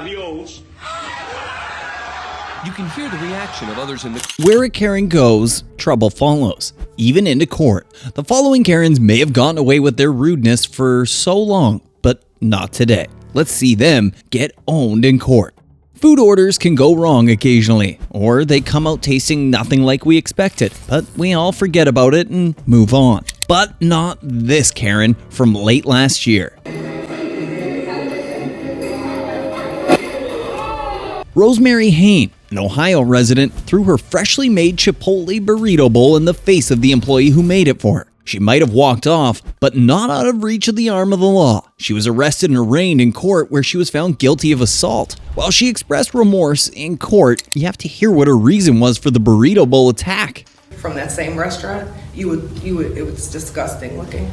Adios. You can hear the reaction of others in the... Where a Karen goes, trouble follows, even into court. The following Karens may have gotten away with their rudeness for so long, but not today. Let's see them get owned in court. Food orders can go wrong occasionally, or they come out tasting nothing like we expected, but we all forget about it and move on. But not this Karen from late last year. Rosemary Hayne, an Ohio resident, threw her freshly made Chipotle burrito bowl in the face of the employee who made it for her. She might have walked off, but not out of reach of the arm of the law. She was arrested and arraigned in court where she was found guilty of assault. While she expressed remorse in court, you have to hear what her reason was for the burrito bowl attack. From that same restaurant, it was disgusting looking.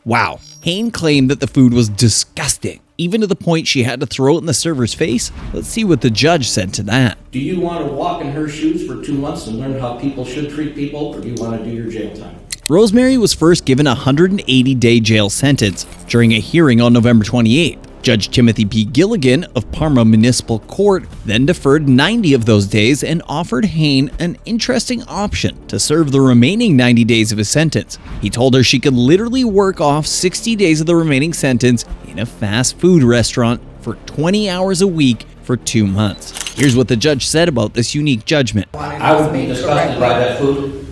Wow. Hayne claimed that the food was disgusting, even to the point she had to throw it in the server's face. Let's see what the judge said to that. Do you want to walk in her shoes for 2 months and learn how people should treat people, or do you want to do your jail time? Rosemary was first given a 180-day jail sentence during a hearing on November 28th. Judge Timothy P. Gilligan of Parma Municipal Court then deferred 90 of those days and offered Hayne an interesting option to serve the remaining 90 days of his sentence. He told her she could literally work off 60 days of the remaining sentence in a fast food restaurant for 20 hours a week for 2 months. Here's what the judge said about this unique judgment. I would be disgusted by that food.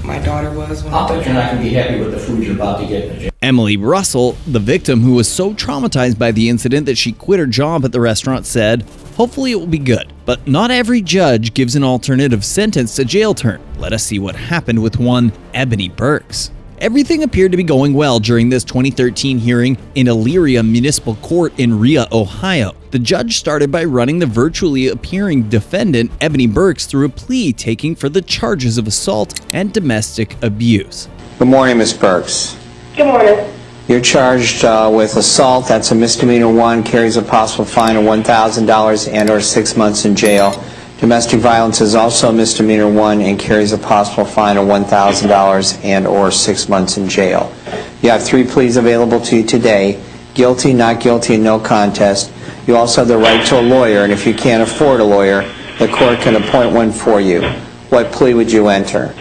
My daughter was. I'll bet you're not going to be happy with the food you're about to get in the jail. Emily Russell, the victim who was so traumatized by the incident that she quit her job at the restaurant, said, "Hopefully it will be good, but not every judge gives an alternative sentence to jail term. Let us see what happened with one Ebony Burks." Everything appeared to be going well during this 2013 hearing in Elyria Municipal Court in Rhea, Ohio. The judge started by running the virtually appearing defendant, Ebony Burks, through a plea taking for the charges of assault and domestic abuse. Good morning, Ms. Burks. Good morning. You're charged with assault. That's a misdemeanor 1, carries a possible fine of $1,000 and or 6 months in jail. Domestic violence is also a misdemeanor 1 and carries a possible fine of $1,000 and or 6 months in jail. You have 3 pleas available to you today: guilty, not guilty, and no contest. You also have the right to a lawyer, and if you can't afford a lawyer, the court can appoint one for you. What plea would you enter?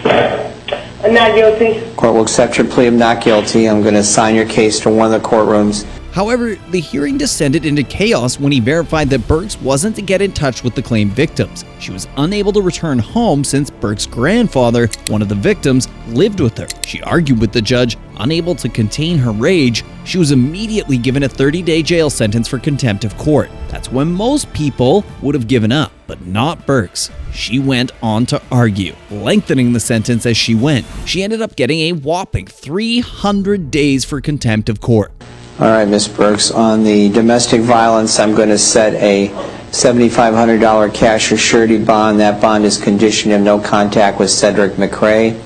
Not guilty. Court will accept your plea of not guilty. I'm going to assign your case to one of the courtrooms. However, the hearing descended into chaos when he verified that Burks wasn't to get in touch with the claimed victims. She was unable to return home since Burks' grandfather, one of the victims, lived with her. She argued with the judge, unable to contain her rage. She was immediately given a 30-day jail sentence for contempt of court. That's when most people would have given up, but not Burks. She went on to argue, lengthening the sentence as she went. She ended up getting a whopping 300 days for contempt of court. All right, Ms. Burks, on the domestic violence, I'm going to set a $7,500 cash or surety bond. That bond is conditioned of no contact with Cedric McRae.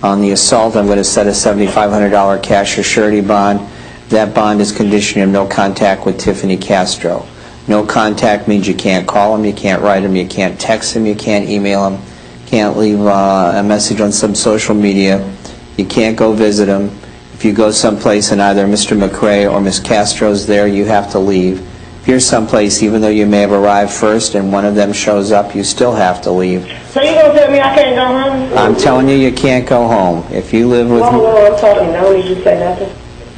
On the assault, I'm going to set a $7,500 cash or surety bond. That bond is conditioned of no contact with Tiffany Castro. No contact means you can't call him, you can't write him, you can't text him, you can't email him, can't leave a message on some social media, you can't go visit him. If you go someplace and either Mr. McRae or Ms. Castro's there, you have to leave. If you're someplace, even though you may have arrived first and one of them shows up, you still have to leave. So you gonna tell me I can't go home? I'm telling you, you can't go home. If you live with... Whoa, I'm talking. I don't need you to say nothing.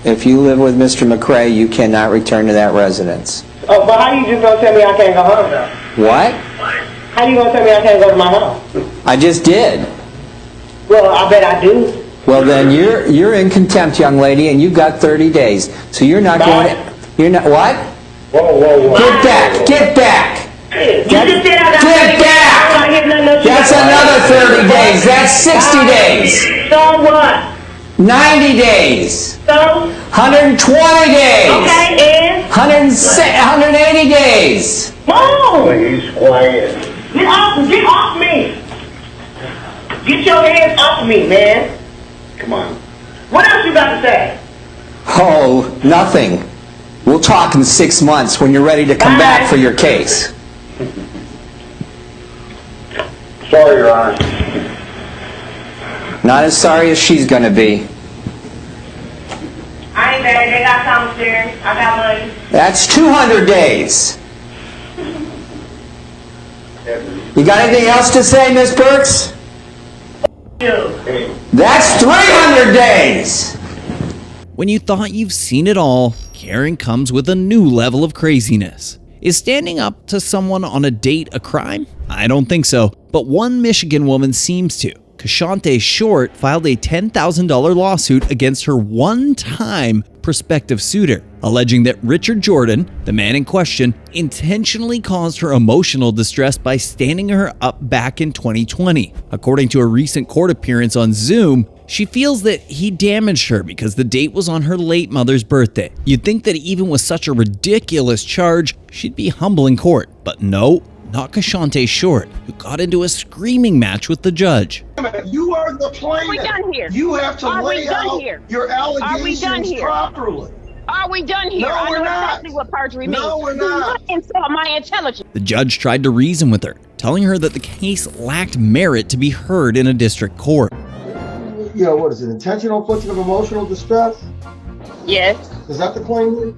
If you live with Mr. McRae, you cannot return to that residence. Oh, but how you just gonna tell me I can't go home? What? How you gonna tell me I can't go to my house? I just did. Well, I bet I do. Well, then you're in contempt, young lady, and you've got 30 days. So you're not going... You're not... What? Whoa. Get back! Get back! You just said I got Get back! I'm not getting nothing. That's another 30 days. That's 60 days. So what? 90 days. So? 120 days. Okay, and? 180 days. Whoa! Please, quiet. Get off me! Get your hands off me, man. Come on. What else you got to say? Oh, nothing. We'll talk in 6 months when you're ready to come back for your case. Sorry, Your Honor. Not as sorry as she's going to be. I ain't bad they got commissary. I got money. That's 200 days. You got anything else to say, Miss Burks? You. That's 300 days. When you thought you've seen it all, Karen comes with a new level of craziness. Is standing up to someone on a date a crime? I don't think so, but one Michigan woman seems to. QaShontae Short filed a $10,000 lawsuit against her one-time prospective suitor, alleging that Richard Jordan, the man in question, intentionally caused her emotional distress by standing her up back in 2020. According to a recent court appearance on Zoom, she feels that he damaged her because the date was on her late mother's birthday. You'd think that even with such a ridiculous charge, she'd be humble in court, but no, not QaShontae Short, who got into a screaming match with the judge. You are the plaintiff. Are we done here? You have to lay out your allegations properly. Are we done here? No, we're I know not. exactly what perjury means. No, we're not. You insult my intelligence. The judge tried to reason with her, telling her that the case lacked merit to be heard in a district court. You know, what is it? Intentional infliction of emotional distress? Yes. Is that the claim?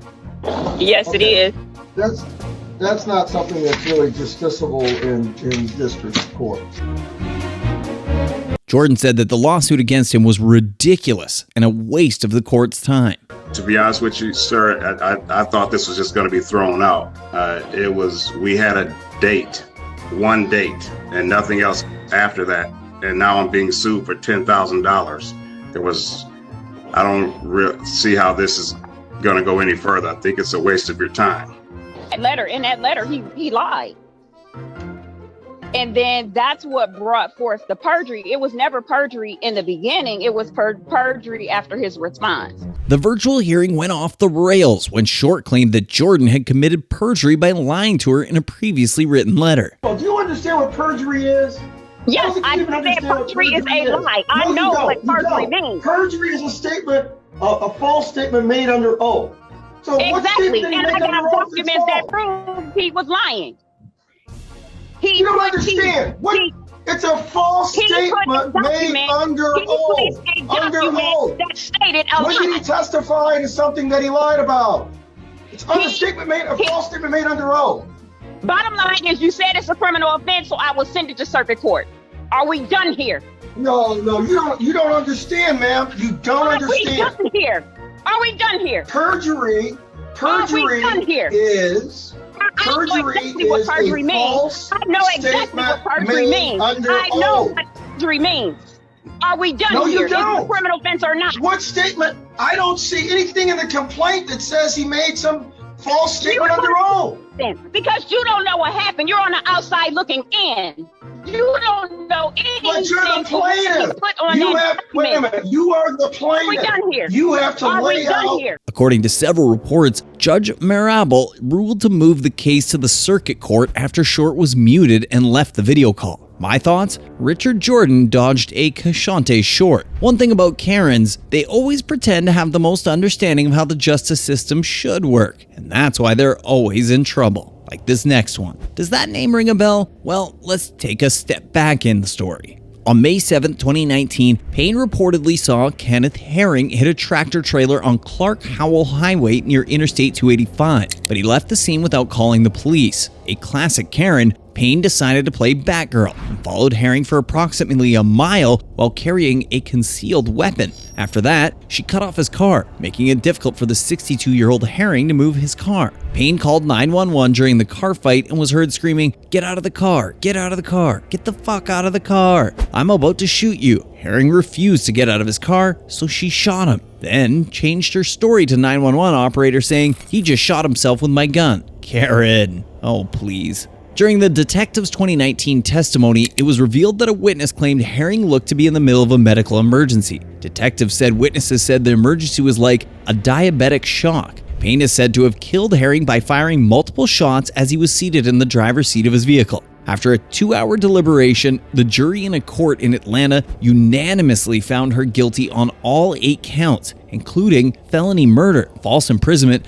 Yes, it is. That's not something that's really justiciable in district court. Jordan said that the lawsuit against him was ridiculous and a waste of the court's time. To be honest with you, sir, I thought this was just going to be thrown out. We had a date, one date, and nothing else after that. And now I'm being sued for $10,000. I don't see how this is going to go any further. I think it's a waste of your time. In that letter, he lied. And then that's what brought forth the perjury. It was never perjury in the beginning. It was perjury after his response. The virtual hearing went off the rails when Short claimed that Jordan had committed perjury by lying to her in a previously written letter. Well, do you understand what perjury is? Yes, I understand perjury is a lie. I know what perjury means. Perjury is a statement, a false statement made under oath. So Exactly, and I got documents that prove he was lying. You don't understand. It's a false statement made under oath. Under oath. That stated a When did he lie. testify to something that he lied about? It's a false statement made under oath. Bottom line is, you said it's a criminal offense, so I will send it to circuit court. Are we done here? No, you don't understand, ma'am. You don't understand. Are we done here? Are we done here? Perjury done here? is what perjury a means. false I know exactly what perjury means. I know what perjury means. Are we done No, here? you don't. Is it a criminal offense or not? What statement? I don't see anything in the complaint that says he made some false statement under oath. Because you don't know what happened. You're on the outside looking in. You don't know anything. But you're the plaintiff. Wait a minute. You are the plaintiff. Are we done here? You have to lay out. According to several reports, Judge Marable ruled to move the case to the circuit court after Short was muted and left the video call. My thoughts? Richard Jordan dodged a QaShontae Short. One thing about Karens, they always pretend to have the most understanding of how the justice system should work, and that's why they're always in trouble. Like this next one. Does that name ring a bell? Well, let's take a step back in the story. On May 7, 2019, Payne reportedly saw Kenneth Herring hit a tractor trailer on Clark Howell Highway near Interstate 285, but he left the scene without calling the police. A classic Karen, Payne decided to play Batgirl and followed Herring for approximately a mile while carrying a concealed weapon. After that, she cut off his car, making it difficult for the 62-year-old Herring to move his car. Payne called 911 during the car fight and was heard screaming, "Get out of the car! Get out of the car! Get the fuck out of the car! I'm about to shoot you!" Herring refused to get out of his car, so she shot him. Then changed her story to 911 operator saying, "He just shot himself with my gun." Karen, oh please. During the detective's 2019 testimony, it was revealed that a witness claimed Herring looked to be in the middle of a medical emergency. Detectives said witnesses said the emergency was like a diabetic shock. Payne is said to have killed Herring by firing multiple shots as he was seated in the driver's seat of his vehicle. After a 2-hour deliberation, the jury in a court in Atlanta unanimously found her guilty on all 8 counts, including felony murder, false imprisonment,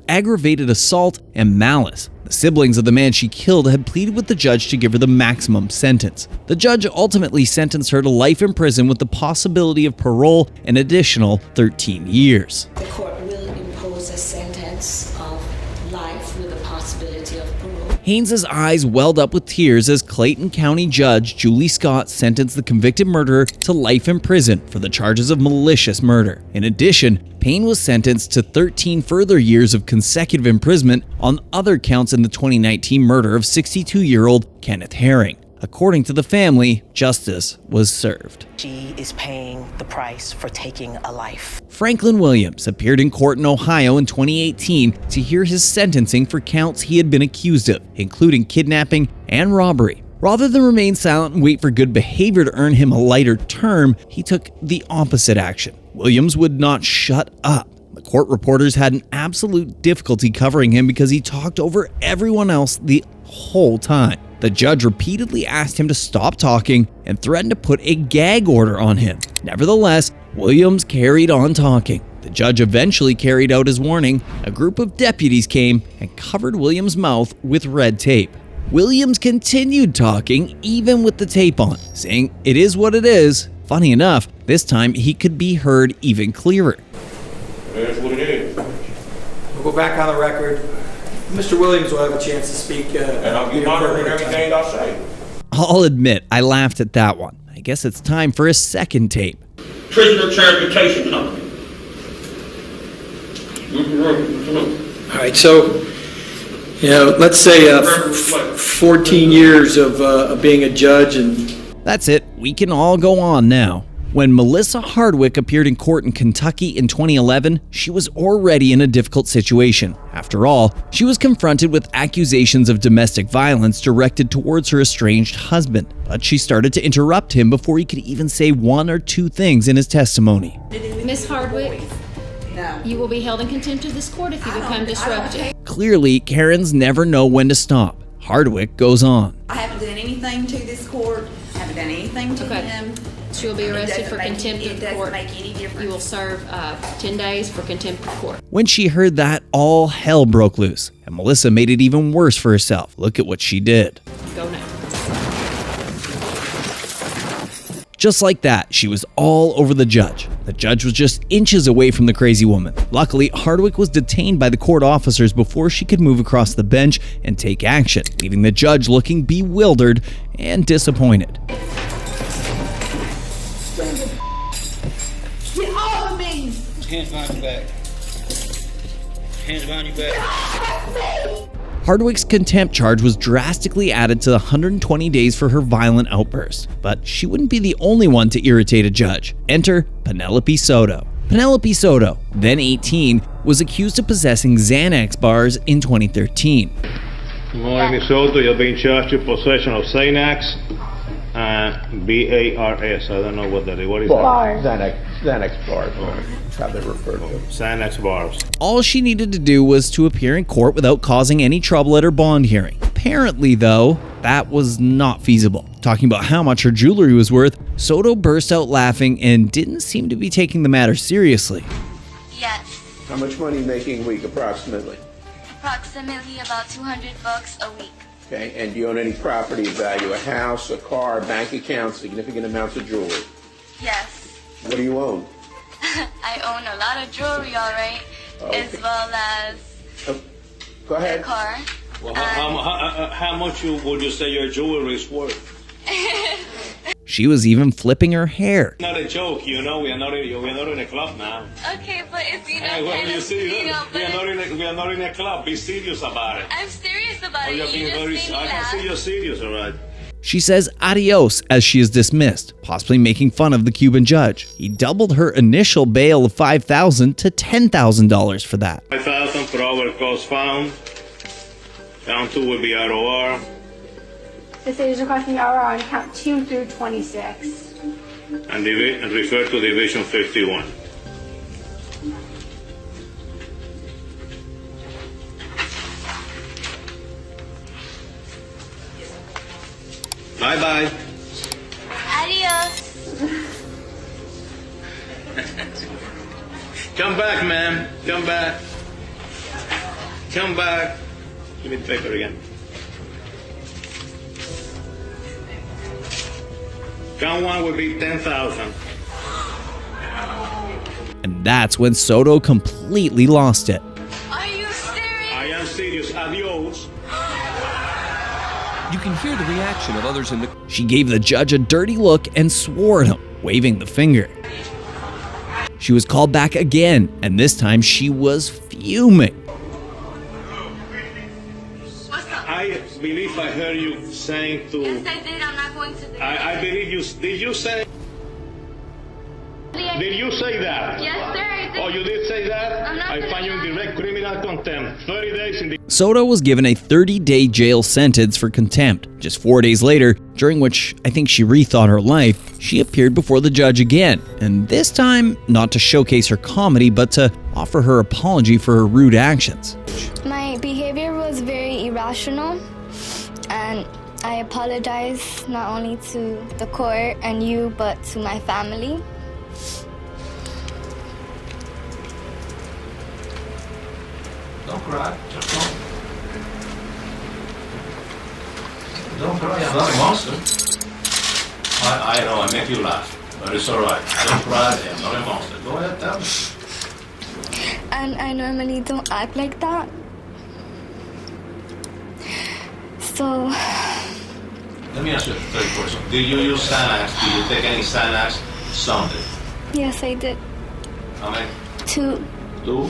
aggravated assault, and malice. The siblings of the man she killed had pleaded with the judge to give her the maximum sentence. The judge ultimately sentenced her to life in prison with the possibility of parole an additional 13 years. The court will impose impose a sentence of life with the possibility of parole. Haynes' eyes welled up with tears as Clayton County Judge Julie Scott sentenced the convicted murderer to life in prison for the charges of malicious murder. In addition, Payne was sentenced to 13 further years of consecutive imprisonment on other counts in the 2019 murder of 62-year-old Kenneth Herring. According to the family, justice was served. She is paying the price for taking a life. Franklyn Williams appeared in court in Ohio in 2018 to hear his sentencing for counts he had been accused of, including kidnapping and robbery. Rather than remain silent and wait for good behavior to earn him a lighter term, he took the opposite action. Williams would not shut up. The court reporters had an absolute difficulty covering him because he talked over everyone else the whole time. The judge repeatedly asked him to stop talking and threatened to put a gag order on him. Nevertheless, Williams carried on talking. The judge eventually carried out his warning. A group of deputies came and covered Williams' mouth with red tape. Williams continued talking even with the tape on, saying it is what it is. Funny enough, this time he could be heard even clearer. That's what it is. We'll go back on the record. Mr. Williams will have a chance to speak. And I'll be monitoring everything I say. I'll admit, I laughed at that one. I guess it's time for a second tape. Prisoner Transportation Company. All right, so, let's say 14 years of being a judge and... That's it. We can all go on now. When Melissa Hardwick appeared in court in Kentucky in 2011, she was already in a difficult situation. After all, she was confronted with accusations of domestic violence directed towards her estranged husband, but she started to interrupt him before he could even say one or two things in his testimony. Miss Hardwick, you will be held in contempt of this court if you become disruptive. Clearly, Karens never know when to stop. Hardwick goes on. I haven't done anything to this court. I haven't done anything to him. She will be arrested for contempt of the court. It doesn't make any difference. You will serve 10 days for contempt of court. When she heard that, all hell broke loose, and Melissa made it even worse for herself. Look at what she did. Go now. Just like that, she was all over the judge. The judge was just inches away from the crazy woman. Luckily, Hardwick was detained by the court officers before she could move across the bench and take action, leaving the judge looking bewildered and disappointed. Get off of me! Hands behind your back. Hands behind your back. Hardwick's contempt charge was drastically added to 120 days for her violent outburst. But she wouldn't be the only one to irritate a judge. Enter Penelope Soto. Penelope Soto, then 18, was accused of possessing Xanax bars in 2013. Marlena Soto, you're being charged with possession of Xanax. B-A-R-S. I don't know what that is. What is that? Xanax bars. That's how they're referred to. Xanax bars. All she needed to do was to appear in court without causing any trouble at her bond hearing. Apparently, though, that was not feasible. Talking about how much her jewelry was worth, Soto burst out laughing and didn't seem to be taking the matter seriously. Yes. How much money are you making a week, approximately? Approximately about $200 a week. Okay, and do you own any property of value? A house, a car, bank account, significant amounts of jewelry? Yes. What do you own? I own a lot of jewelry, all right, as well as Go ahead. a car. Well, how much would you say your jewelry is worth? She was even flipping her hair. Not a joke, we are not in a club now. Okay, but it's, We are not in a club. Be serious about it. I'm serious about it. You're being very, I can see you're serious, all right. She says adios as she is dismissed, possibly making fun of the Cuban judge. He doubled her initial bail of $5,000 to $10,000 for that. $5,000 for our cost found. Count 2 will be ROR. The state is requesting ROR on count 2 through 26. And refer to Division 51. Bye-bye. Adios. Come back, man. Come back. Come back. Give me the paper again. Count 1 would be 10,000. And that's when Soto completely lost it. can hear the reaction of others in the... She gave the judge a dirty look and swore at him, waving the finger. She was called back again, and this time she was fuming. I believe I heard you saying to... Yes, I did. I'm not going to... I believe you... Did you say... Did you say that? Yes, sir, I did. Oh, you did say that? I'm not I gonna find you in direct criminal contempt. 30 days in the... Soto was given a 30-day jail sentence for contempt. Just 4 days later, during which I think she rethought her life, she appeared before the judge again. And this time, not to showcase her comedy, but to offer her apology for her rude actions. My behavior was very irrational, and I apologize not only to the court and you, but to my family. Don't cry. Just don't. Don't cry. I'm not a monster. I know I make you laugh, but it's all right. Don't cry. I'm not a monster. Go ahead, tell me. And I normally don't act like that. So... Let me ask you a third question. Did you use Xanax? Did you take any Xanax Sunday? yes, I did. How many? 2. 2?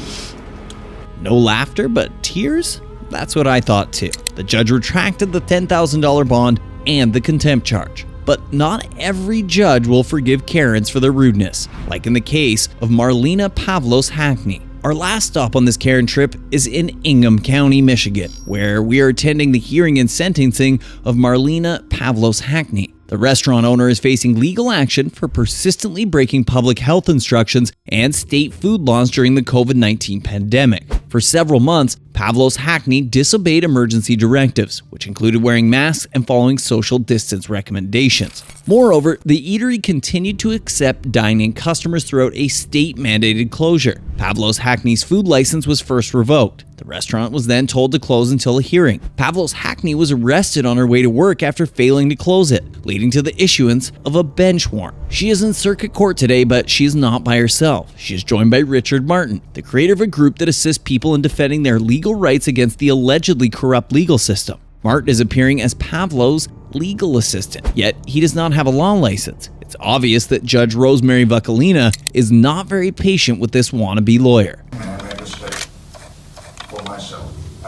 No laughter, but tears? That's what I thought too. The judge retracted the $10,000 bond and the contempt charge. But not every judge will forgive Karens for their rudeness, like in the case of Marlena Pavlos-Hackney. Our last stop on this Karen trip is in Ingham County, Michigan, where we are attending the hearing and sentencing of Marlena Pavlos-Hackney. The restaurant owner is facing legal action for persistently breaking public health instructions and state food laws during the COVID-19 pandemic. For several months, Pavlos-Hackney disobeyed emergency directives, which included wearing masks and following social distance recommendations. Moreover, the eatery continued to accept dine-in customers throughout a state-mandated closure. Pavlos-Hackney's food license was first revoked. The restaurant was then told to close until a hearing. Pavlos-Hackney was arrested on her way to work after failing to close it, leading to the issuance of a bench warrant. She is in circuit court today, but she is not by herself. She is joined by Richard Martin, the creator of a group that assists people in defending their legal rights against the allegedly corrupt legal system. Martin is appearing as Pavlos' legal assistant, yet he does not have a law license. It's obvious that Judge Rosemary Hayne is not very patient with this wannabe lawyer.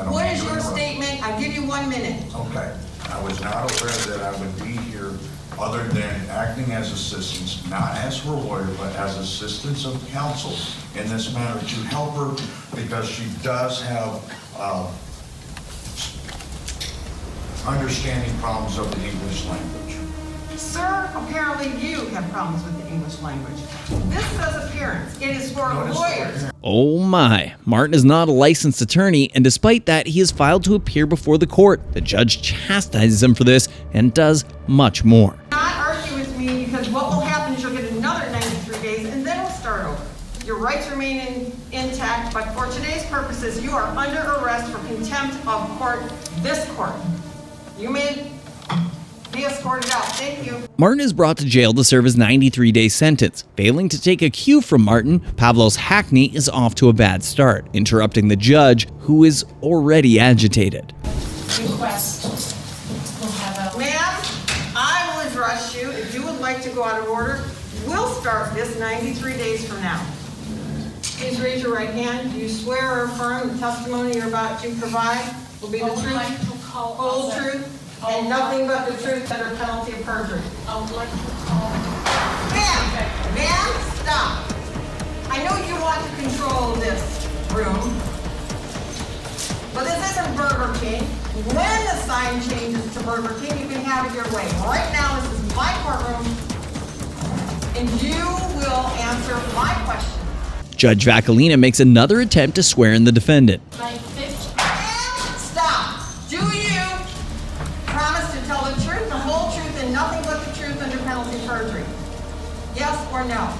What is your statement? I give you 1 minute. Okay. I was not aware that I would be here other than acting as assistants, not as her lawyer, but as assistants of counsel in this matter to help her because she does have understanding problems of the English language. Sir, apparently you have problems with the English language. This says appearance. It is for lawyers. Oh my, Martin is not a licensed attorney, and despite that, he is filed to appear before the court. The judge chastises him for this and does much more. Not argue with me because what will happen is you'll get another 93 days and then we'll start over. Your rights remain intact, but for today's purposes, you are under arrest for contempt of court, this court. You may be escorted out. Thank you. Martin is brought to jail to serve his 93-day sentence. Failing to take a cue from Martin, Pavlos-Hackney is off to a bad start, interrupting the judge, who is already agitated. Request. Ma'am, I will address you. If you would like to go out of order, we'll start this 93 days from now. Please raise your right hand. Do you swear or affirm the testimony you're about to provide will be the truth, whole truth, and nothing but the truth under penalty of perjury? I would like to call. Ma'am, stop. I know you want to control this room, but this isn't Burger King. When the sign changes to Burger King, you can have it your way. Right now, this is my courtroom, and you will answer my question. Judge Vacalina makes another attempt to swear in the defendant. Stop. Do you promise to tell the truth, the whole truth, and nothing but the truth under penalty of perjury? Yes or no?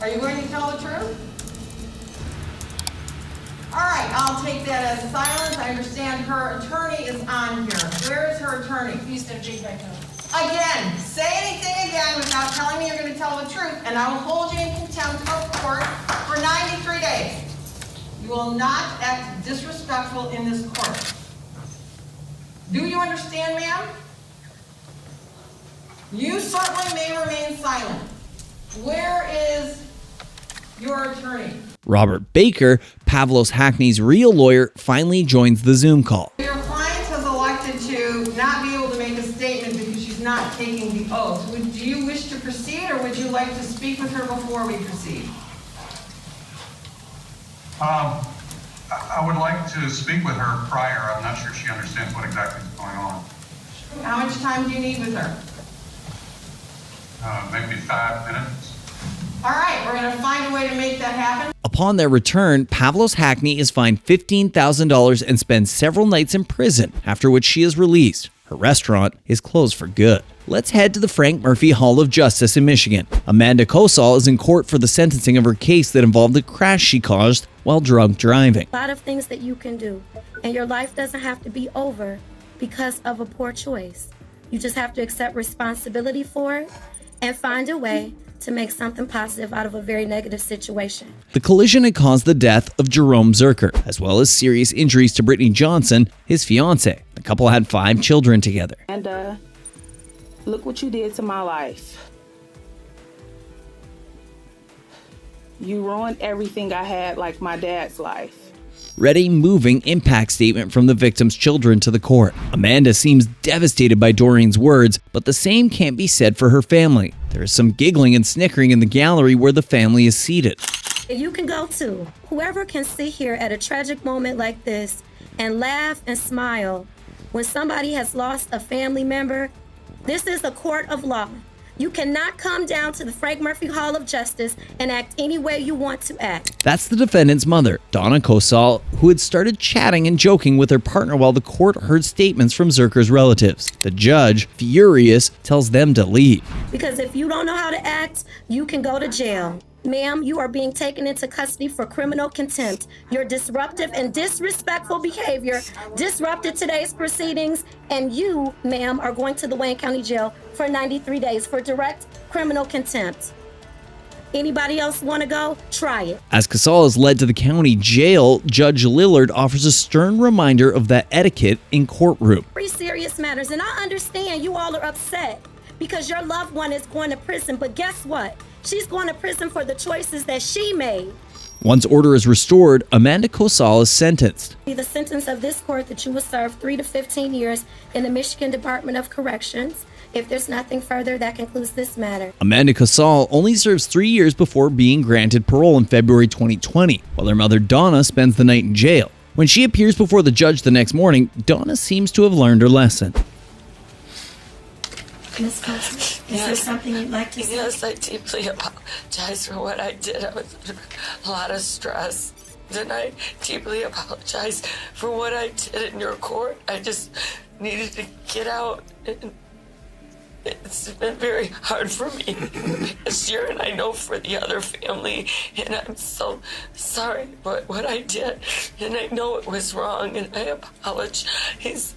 Are you going to tell the truth? All right, I'll take that as silence. I understand her attorney is on here. Where is her attorney? Again, say anything again without telling me you're going to tell the truth, and I will hold you in contempt of court for 93 days. You will not act disrespectful in this court. Do you understand, ma'am? You certainly may remain silent. Where is your attorney? Robert Baker, Pavlos-Hackney's real lawyer, finally joins the Zoom call. Your client has elected to not be able to make a statement because she's not taking the oath. Do you wish to proceed, or would you like to speak with her before we proceed? I would like to speak with her prior. I'm not sure she understands what exactly is going on. How much time do you need with her? Maybe 5 minutes. All right, we're going to find a way to make that happen. Upon their return, Pavlos-Hackney is fined $15,000 and spends several nights in prison, after which she is released. Her restaurant is closed for good. Let's head to the Frank Murphy Hall of Justice in Michigan. Donna Kosal is in court for the sentencing of her case that involved the crash she caused while drunk driving. A lot of things that you can do, and your life doesn't have to be over because of a poor choice. You just have to accept responsibility for it and find a way to make something positive out of a very negative situation. The collision had caused the death of Jerome Zerker, as well as serious injuries to Brittany Johnson, his fiancée. The couple had 5 children together. And look what you did to my life. You ruined everything I had, like my dad's life. Read a moving impact statement from the victim's children to the court. Amanda seems devastated by Doreen's words, but the same can't be said for her family. There is some giggling and snickering in the gallery where the family is seated. You can go to. Whoever can sit here at a tragic moment like this and laugh and smile when somebody has lost a family member, this is a court of law. You cannot come down to the Frank Murphy Hall of Justice and act any way you want to act. That's the defendant's mother, Donna Kosal, who had started chatting and joking with her partner while the court heard statements from Zerker's relatives. The judge, furious, tells them to leave. Because if you don't know how to act, you can go to jail. Ma'am, you are being taken into custody for criminal contempt. Your disruptive and disrespectful behavior disrupted today's proceedings, and you, ma'am, are going to the Wayne County Jail for 93 days for direct criminal contempt. Anybody else want to go? Try it. As Kosal is led to the county jail, Judge Lillard offers a stern reminder of that etiquette in courtroom. Very serious matters, and I understand you all are upset because your loved one is going to prison, but guess what? She's going to prison for the choices that she made. Once order is restored, Amanda Kosal is sentenced. The sentence of this court that you will serve 3 to 15 years in the Michigan Department of Corrections. If there's nothing further, that concludes this matter. Amanda Kosal only serves 3 years before being granted parole in February 2020, while her mother Donna spends the night in jail. When she appears before the judge the next morning, Donna seems to have learned her lesson. Ms. Kosal, is there something you'd like to say? Yes, I deeply apologize for what I did. I was under a lot of stress. And I deeply apologize for what I did in your court. I just needed to get out. And it's been very hard for me this year, and I know for the other family. And I'm so sorry for what I did. And I know it was wrong, and I apologize.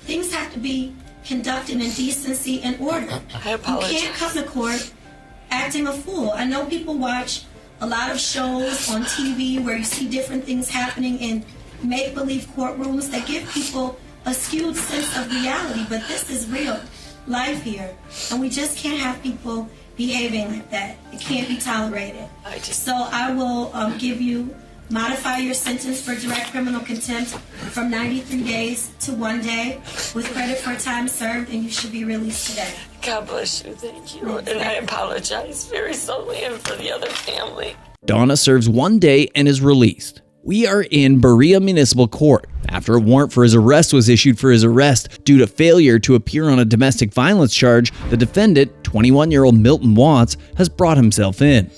Things have to be conducted in decency and order. I apologize. You can't come to court acting a fool. I know people watch a lot of shows on TV where you see different things happening in make-believe courtrooms that give people a skewed sense of reality, but this is real life here, and we just can't have people behaving like that. It can't be tolerated. So I will modify your sentence for direct criminal contempt from 93 days to 1 day with credit for time served, and you should be released today. God bless you. Thank you. And I apologize very sorely, and for the other family. Donna serves 1 day and is released. We are in Berea Municipal Court. After a warrant for his arrest was issued for his arrest due to failure to appear on a domestic violence charge, the defendant, 21-year-old Milton Watts, has brought himself in.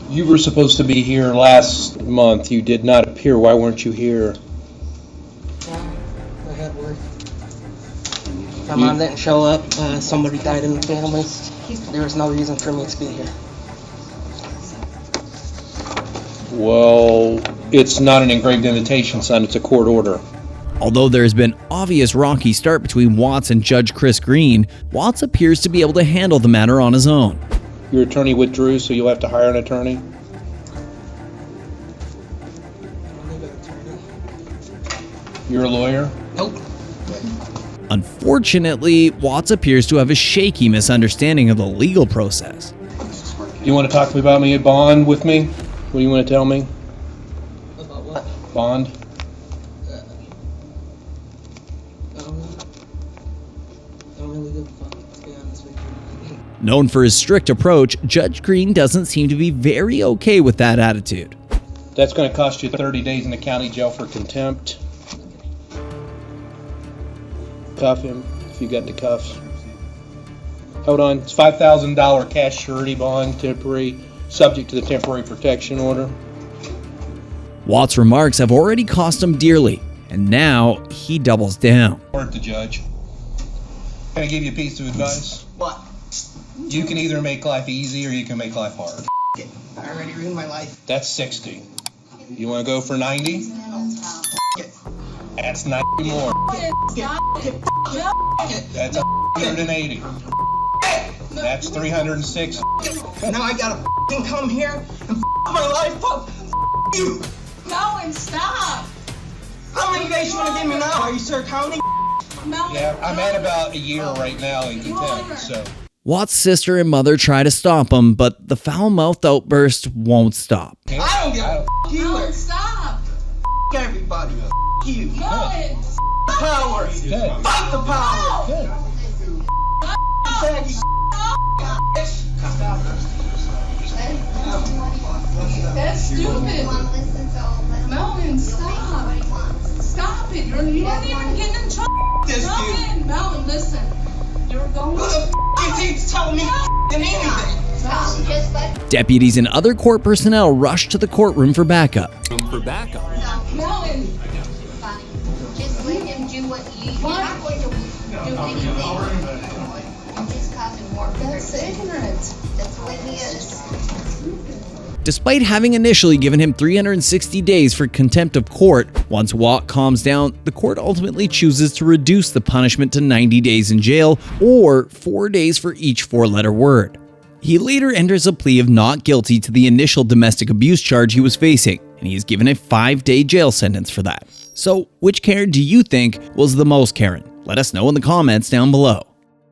You were supposed to be here last month. You did not appear. Why weren't you here? I had work. My mom didn't show up. Somebody died in the family. There was no reason for me to be here. Well, it's not an engraved invitation, son. It's a court order. Although there has been obvious rocky start between Watts and Judge Chris Green, Watts appears to be able to handle the matter on his own. Your attorney withdrew, so you'll have to hire an attorney? You're a lawyer? Nope. Unfortunately, Watts appears to have a shaky misunderstanding of the legal process. You want to talk to me about a bond with me? What do you want to tell me? About what? Bond? Don't really give a fuck, to be honest with you. Known for his strict approach, Judge Green doesn't seem to be very okay with that attitude. That's going to cost you 30 days in the county jail for contempt. Cuff him if you got the cuffs. Hold on, it's $5,000 cash surety bond, temporary, subject to the temporary protection order. Watts' remarks have already cost him dearly, and now he doubles down. Word to judge. Can I give you a piece of advice? What? You can either make life easy or you can make life hard. I already ruined my life. That's 60. You want to go for 90? That's 90 more. That's 180. That's 306. Now I gotta come here and my life up. You. No, and stop. How many days you wanna give me now? Are you sir counting? Yeah, I'm at about a year right now in contempt, so. Watts' sister and mother try to stop him, but the foul-mouthed outburst won't stop. I don't give a you. No, stop. Everybody. You. No, and Power. Fight the power. that's stupid. Melvin, stop. Stop it. You're not even getting in trouble. Melvin, Melvin, listen. You're going. Who the f is telling me anything? Deputies and other court personnel rush to the courtroom for backup. Melvin. Just let him do what you're not going to do anything. You're just causing more. That's ignorant. That's the way he is. Despite having initially given him 360 days for contempt of court, once Watt calms down, the court ultimately chooses to reduce the punishment to 90 days in jail, or 4 days for each four-letter word. He later enters a plea of not guilty to the initial domestic abuse charge he was facing, and he is given a 5-day jail sentence for that. So, which Karen do you think was the most Karen? Let us know in the comments down below.